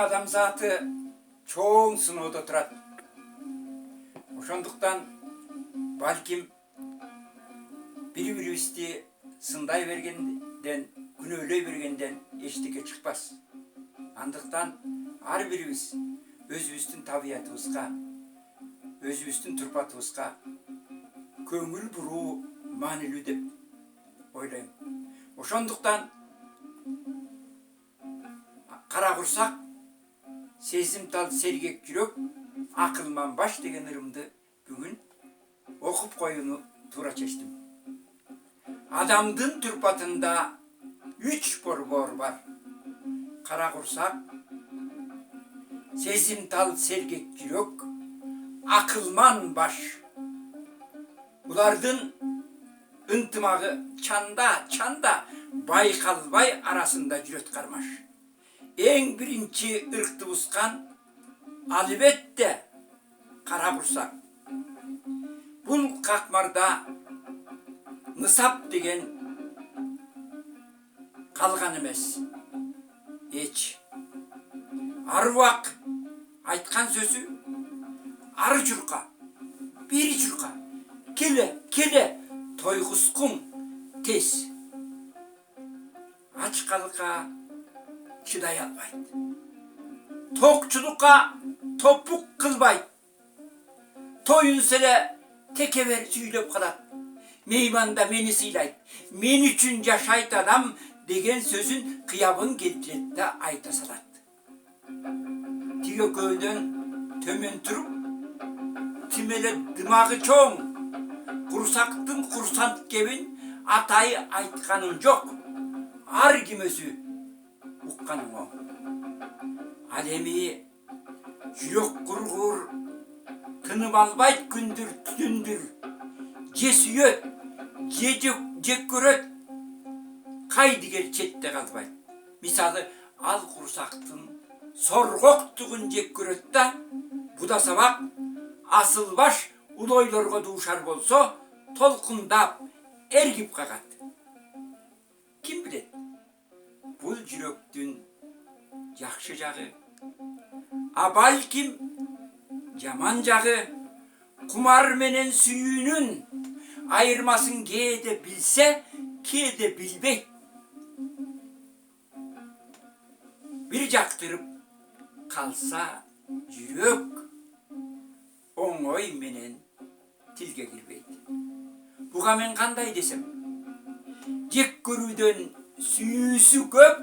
адам заты чоң сыноодо турат. Ошондуктан балким бири-бирибизди сындай бергенден, күнөөлөй бергенден эчтеке чыкпас. Андыктан ар бирибиз өзүбүздүн табиятыбызга, өзүбүздүн турпатыбызга көңүл буруу маанилүү деп ойлойм. Ошондуктан кара курсак, сезимтал сергек жүрөк, акылман баш деген ырымды бүгүн окуп коюуну туура чечтим. Адамдын турпатында 3 борбор бар. Кара курсак, сезимтал сергек жүрөк, акылман баш. Булардын ынтымагы чанда байкалбай арасында жүрөт кармаш. Эң биринчи ыркты бускан албетте кара курсак. Бул какмарда нысап деген калган эмес. Эч. Арбак айткан сөзү ар журка, бери журка, келе, тойгускуң тез. Ачкалыкка чыдай албайт. Токчулукка топук кылбайт. Тоюнса эле текебер сүйлөп калат. Мейманда мени сыйлайт, мен үчүн жашайт адам деген сөзүн кыябын келтирет да айта салат. Тиги экөөдөн төмөн туруп, тимеле дымагы чоң, курсактын курсант кебин атайы айтканын жок. Ар ким өзү укканың оң. Ал эми жүрөк кургур, тынып албайт күндүр түнүндүр, же сүйөт, же жек көрөт, кайдыгер четте калбайт. Мисалы, ал курсактын соргоктугун жек көрөт да, буда сабак асыл баш улойлорго дуушар болсо, толкундап эргип кагат. Ким билет? Бул жүрөктүн жакшы жагы, а балким жаман жагы, кумар менен сүйүүнүн айырмасын кээде билсе, кээде билбейт. Бир жактырып калса жүрөк оңой менен тилге кирбейт. Буга мен кандай десем? Жек көрүүдөн сүйүүсү көп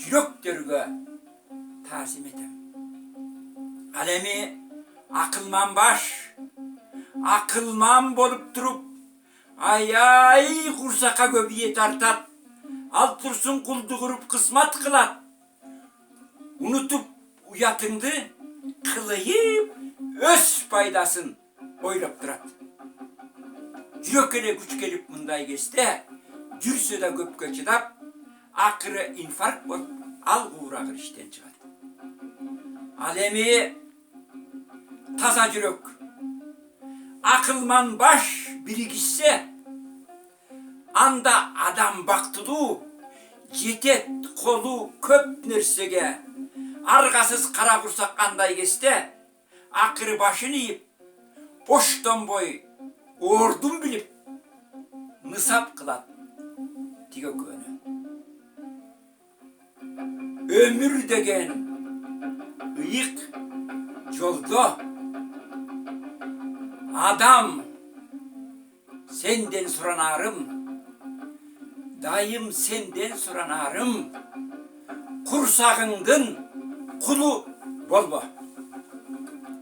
жүрөктөргө таасим этем. Ал эми акылман баш, акылман болуп туруп, ай курсакка көп ие тартат, ал турсун кулдук уруп кызмат кылат. Унутуп уятыңды кылыйып, өз пайдасын ойлоп турат. Жүрөк эле күч келип мындай кезде, жүрсө да көпкө чыдап, акыры инфаркт болуп, ал куурагыр иштен чыгат. Ал эми таза жүрөк, акылман баш биригишсе, анда адам бактылуу, жетет колу көп нерсеге. Аргасыз кара курсак кандай кезде, акыры башын ийип, боштонбой ордун билип, нысап кылат тиги экөөнү. Өмүр деген ыйык жолдо адам сенден суранарым, дайым сенден суранарым, курсагыңдын кулу болбо.